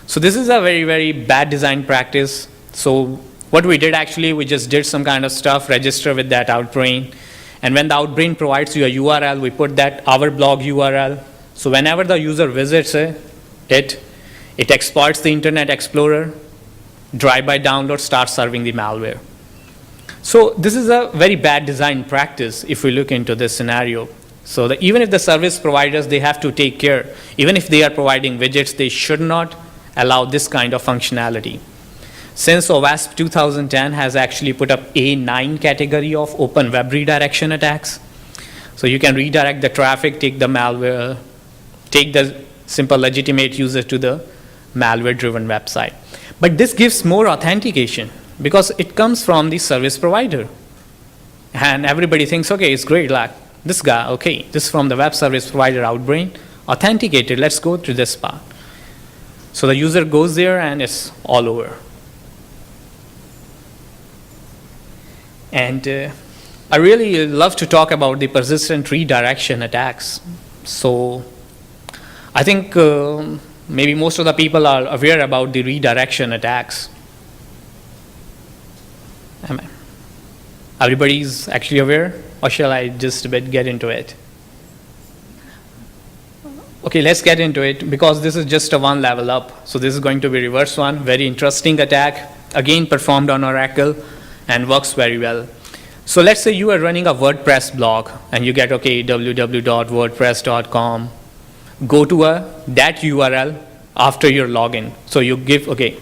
So this is a very, very bad design practice. So what we did actually, we just did some kind of stuff, register with that Outbrain. And when the Outbrain provides you a URL, we put that our blog URL. So whenever the user visits it exploits the Internet Explorer, drive-by download, starts serving the malware. So this is a very bad design practice if we look into this scenario. So that even if the service providers, they have to take care, even if they are providing widgets, they should not allow this kind of functionality. Since OWASP 2010 has actually put up A9 category of open web redirection attacks. So you can redirect the traffic, take the malware, take the simple legitimate user to the malware-driven website. But this gives more authentication because it comes from the service provider. And everybody thinks, okay, it's great, like this guy, okay, this is from the web service provider Outbrain, authenticated, let's go to this part. So the user goes there and it's all over. And I really love to talk about the persistent redirection attacks. So I think maybe most of the people are aware about the redirection attacks. Everybody's actually aware, or shall I just a bit get into it? Okay, let's get into it because this is just a one level up. So this is going to be reverse one, very interesting attack, again performed on Oracle and works very well. So let's say you are running a WordPress blog and you get, okay, www.wordpress.com. Go to that URL after your login. So you give, okay,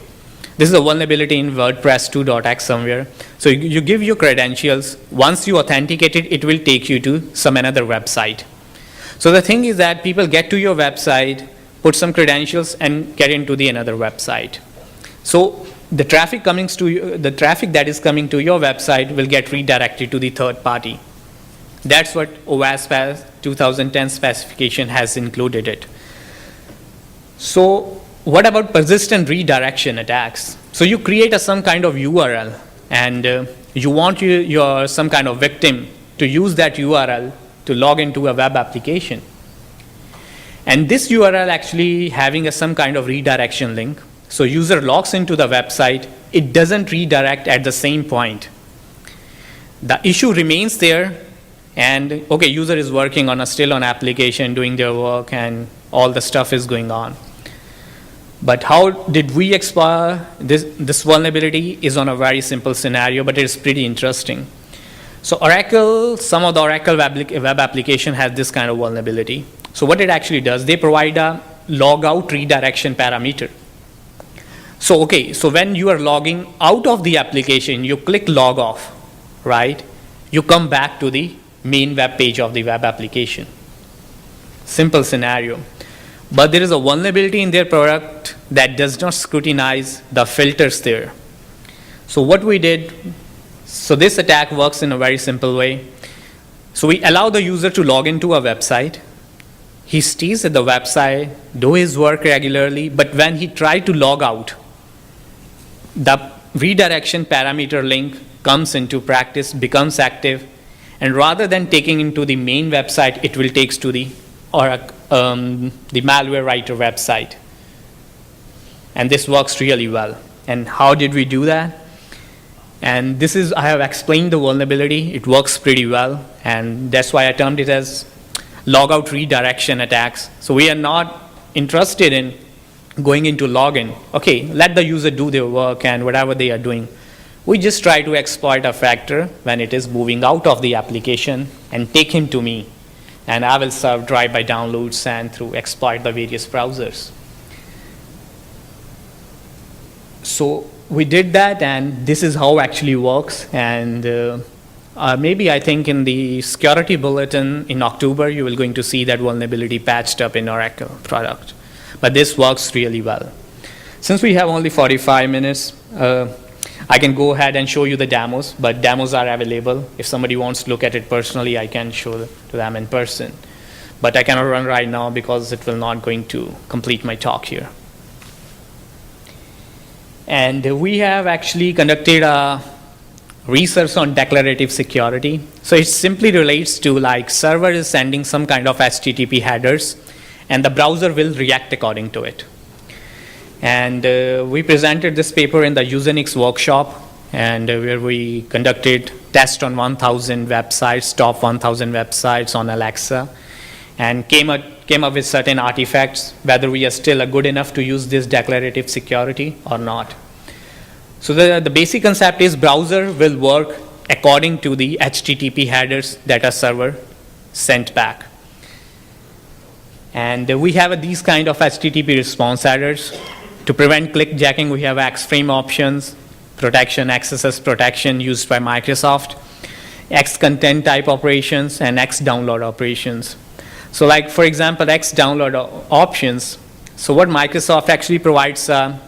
this is a vulnerability in WordPress 2.x somewhere. So you give your credentials. Once you authenticate it, it will take you to some another website. So the thing is that people get to your website, put some credentials, and get into the another website. So the traffic that is coming to your website will get redirected to the third party. That's what OWASP 2010 specification has included it. So what about persistent redirection attacks? So you create some kind of URL and you want your some kind of victim to use that URL to log into a web application. And this URL actually having some kind of redirection link. So user logs into the website, it doesn't redirect at the same point. The issue remains there, and okay, user is working on still on application, doing their work, and all the stuff is going on. But how did we exploit this vulnerability is on a very simple scenario, but it is pretty interesting. So Oracle, some of the Oracle web application has this kind of vulnerability. So what it actually does, they provide a logout redirection parameter. So okay, so when you are logging out of the application, you click log off, right? You come back to the main web page of the web application. Simple scenario. But there is a vulnerability in their product that does not scrutinize the filters there. So what we did, so this attack works in a very simple way. So we allow the user to log into a website. He stays at the website, do his work regularly, but when he tries to log out, the redirection parameter link comes into practice, becomes active, and rather than taking into the main website, it will take to the malware writer website. And this works really well. And how did we do that? And this is, I have explained the vulnerability. It works pretty well, and that's why I termed it as logout redirection attacks. So we are not interested in going into login. Okay, let the user do their work and whatever they are doing. We just try to exploit a factor when it is moving out of the application and take him to me. And I will serve drive-by downloads and through exploit the various browsers. So we did that, and this is how it actually works. And maybe I think in the security bulletin in October, you will going to see that vulnerability patched up in Oracle product. But this works really well. Since we have only 45 minutes, I can go ahead and show you the demos, but demos are available. If somebody wants to look at it personally, I can show to them in person. But I cannot run right now because it will not going to complete my talk here. And we have actually conducted a research on declarative security. So it simply relates to like server is sending some kind of HTTP headers, and the browser will react according to it. And we presented this paper in the Unix workshop, and where we conducted tests on 1,000 websites, top 1,000 websites on Alexa, and came up with certain artifacts, whether we are still good enough to use this declarative security or not. So the basic concept is browser will work according to the HTTP headers that a server sent back. And we have these kind of HTTP response headers. To prevent clickjacking, we have X-frame options, protection, XSS protection used by Microsoft, X content type operations, and X download operations. So like, for example, X download options. So what Microsoft actually provides a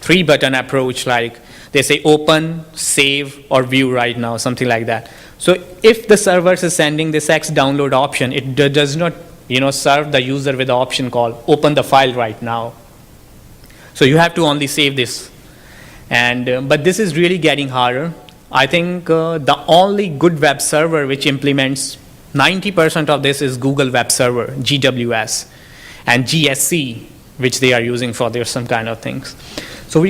3-button approach, like they say open, save, or view right now, something like that. So if the server is sending this X download option, it does not serve the user with the option called open the file right now. So you have to only save this. And but this is really getting harder. I think the only good web server which implements 90% of this is Google Web Server, GWS, and GSC, which they are using for their some kind of things. So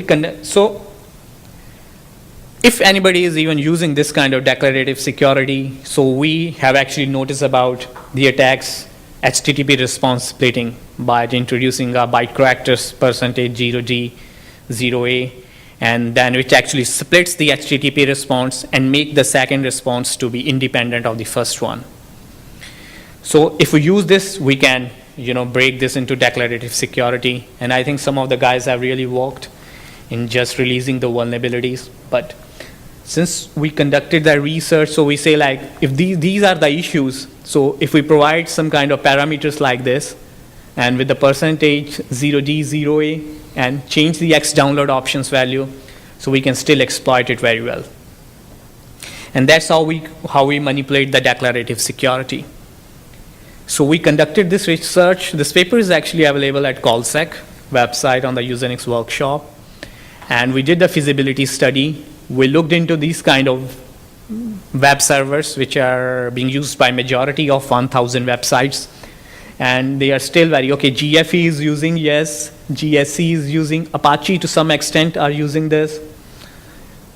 if anybody is even using this kind of declarative security, so we have actually noticed about the attacks HTTP response splitting by introducing a byte characters %0D, 0A, and then which actually splits the HTTP response and make the second response to be independent of the first one. So if we use this, we can break this into declarative security, and I think some of the guys have really worked in just releasing the vulnerabilities. But since we conducted the research, so we say like, if these are the issues, so if we provide some kind of parameters like this, and with the %0D, 0A, and change the X download options value, so we can still exploit it very well. And that's how we manipulate the declarative security. So we conducted this research. This paper is actually available at CallSec website on the Unix workshop. And we did the feasibility study. We looked into these kind of web servers which are being used by majority of 1,000 websites. And they are still very, okay, GFE is using, yes. GSC is using, Apache to some extent are using this.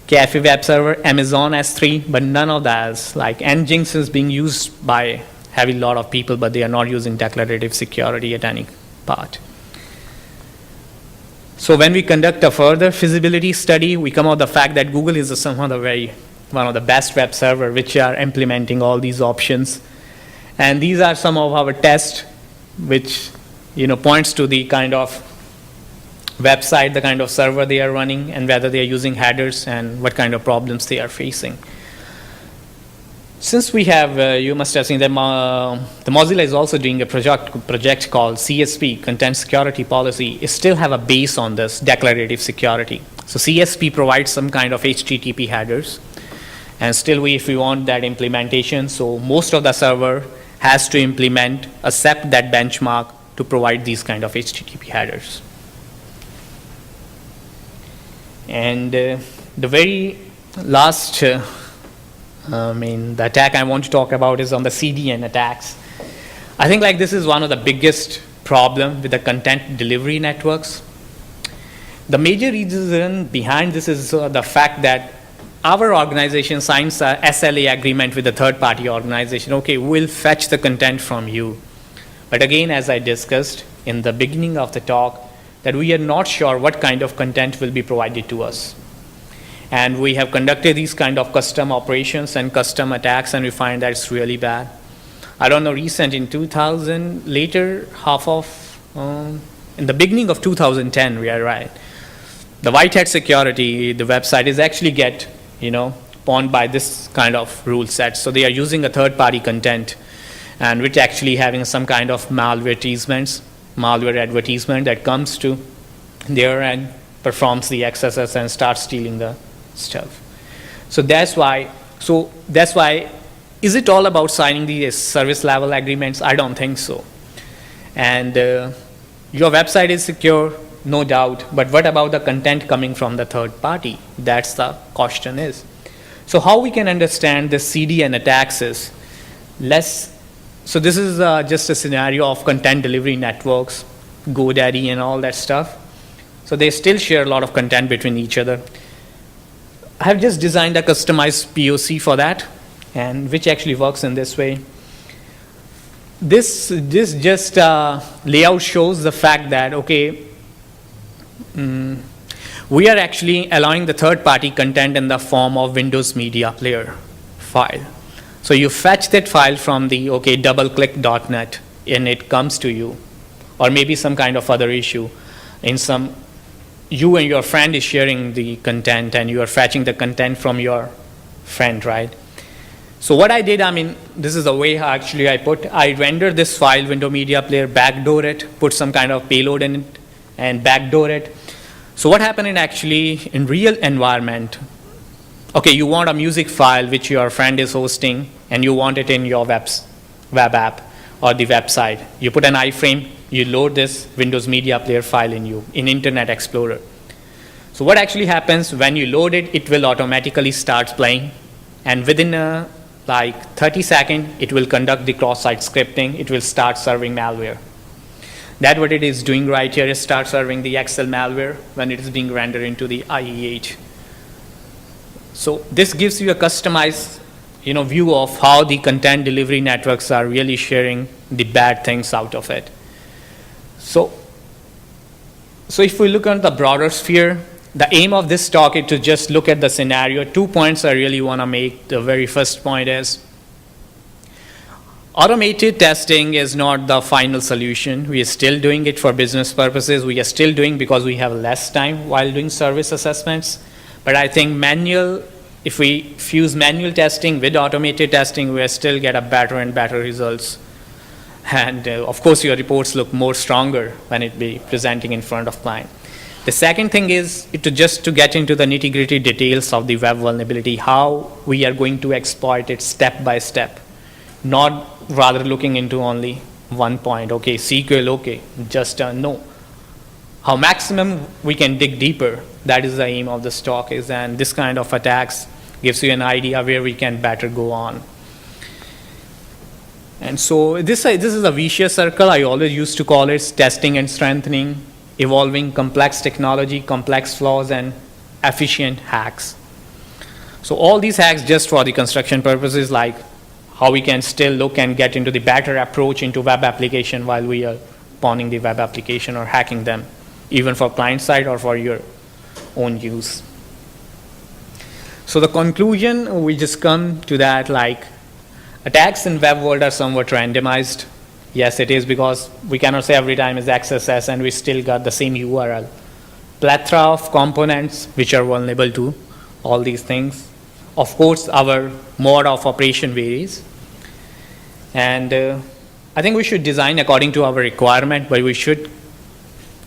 Cafe web server, Amazon S3, but none of that. Like Nginx is being used by heavy lot of people, but they are not using declarative security at any part. So when we conduct a further feasibility study, we come out the fact that Google is one of the best web server which are implementing all these options. And these are some of our tests which points to the kind of website, the kind of server they are running, and whether they are using headers and what kind of problems they are facing. Since we have, you must have seen that the Mozilla is also doing a project called CSP, Content Security Policy. It still have a base on this declarative security. So CSP provides some kind of HTTP headers, and still if we want that implementation, so most of the server has to implement, accept that benchmark to provide these kind of HTTP headers. And the very last, the attack I want to talk about is on the CDN attacks. I think like this is one of the biggest problem with the content delivery networks. The major reason behind this is the fact that our organization signs a SLA agreement with a third-party organization. Okay, we'll fetch the content from you. But again, as I discussed in the beginning of the talk, that we are not sure what kind of content will be provided to us. And we have conducted these kind of custom operations and custom attacks, and we find that it's really bad. I don't know, recent in 2000, later half of, in the beginning of 2010, we are right. The White Hat Security, the website is actually pawned by this kind of rule set. So they are using a third-party content, and which actually having some kind of malware advertisement that comes to there and performs the XSS and starts stealing the stuff. So that's why, is it all about signing these service level agreements? I don't think so. And your website is secure, no doubt, but what about the content coming from the third party? That's the question is. So how we can understand the CDN attacks is so this is just a scenario of content delivery networks, GoDaddy and all that stuff. So they still share a lot of content between each other. I have just designed a customized POC for that, and which actually works in this way. This just layout shows the fact that, okay, we are actually allowing the third-party content in the form of Windows Media Player file. So you fetch that file from the, okay, doubleclick.net, and it comes to you. Or maybe some kind of other issue. You and your friend is sharing the content, and you are fetching the content from your friend, right? So what I did, this is the way actually I rendered this file, Window Media Player, backdoor it, put some kind of payload in it, and backdoor it. So what happened in real environment, okay, you want a music file which your friend is hosting, and you want it in your web app or the website. You put an iframe, you load this Windows Media Player file in Internet Explorer. So what actually happens when you load it, it will automatically start playing, and within 30 seconds, it will conduct the cross-site scripting. It will start serving malware. That's what it is doing right here, is start serving the Excel malware when it is being rendered into the IE8. So this gives you a customized view of how the content delivery networks are really sharing the bad things out of it. So if we look at the broader sphere, the aim of this talk is to just look at the scenario. 2 points I really want to make. The very first point is automated testing is not the final solution. We are still doing it for business purposes. We are still doing because we have less time while doing service assessments. But I think if we fuse manual testing with automated testing, we still get a better and better results. And of course, your reports look more stronger when it be presenting in front of client. The second thing is to get into the nitty-gritty details of the web vulnerability, how we are going to exploit it step by step, not rather looking into only one point. Okay, SQL, okay, just no. How maximum we can dig deeper, that is the aim of this talk is, and this kind of attacks gives you an idea where we can better go on. And so this is a vicious circle. I always used to call it testing and strengthening, evolving complex technology, complex flaws, and efficient hacks. So all these hacks just for the construction purposes, like how we can still look and get into the better approach into web application while we are pawning the web application or hacking them, even for client side or for your own use. So the conclusion, we just come to that, like attacks in web world are somewhat randomized. Yes, it is, because we cannot say every time is XSS and we still got the same URL. Plethora of components which are vulnerable to all these things. Of course, our mode of operation varies. And I think we should design according to our requirement, but we should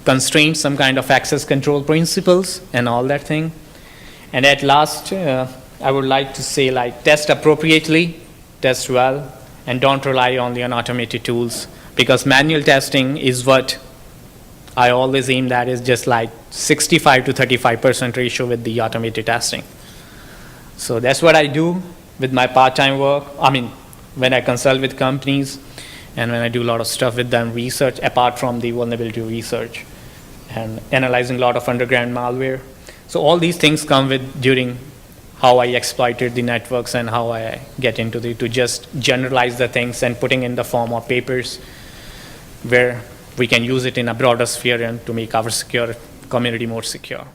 constrain some kind of access control principles and all that thing. And at last, I would like to say, test appropriately, test well, and don't rely only on automated tools, because manual testing is what I always aim at, is just 65 to 35% ratio with the automated testing. So that's what I do with my part-time work. When I consult with companies and when I do a lot of stuff with them, research, apart from the vulnerability research and analyzing a lot of underground malware. So all these things come with during how I exploited the networks and how I get into to just generalize the things and putting in the form of papers where we can use it in a broader sphere and to make our secure community more secure.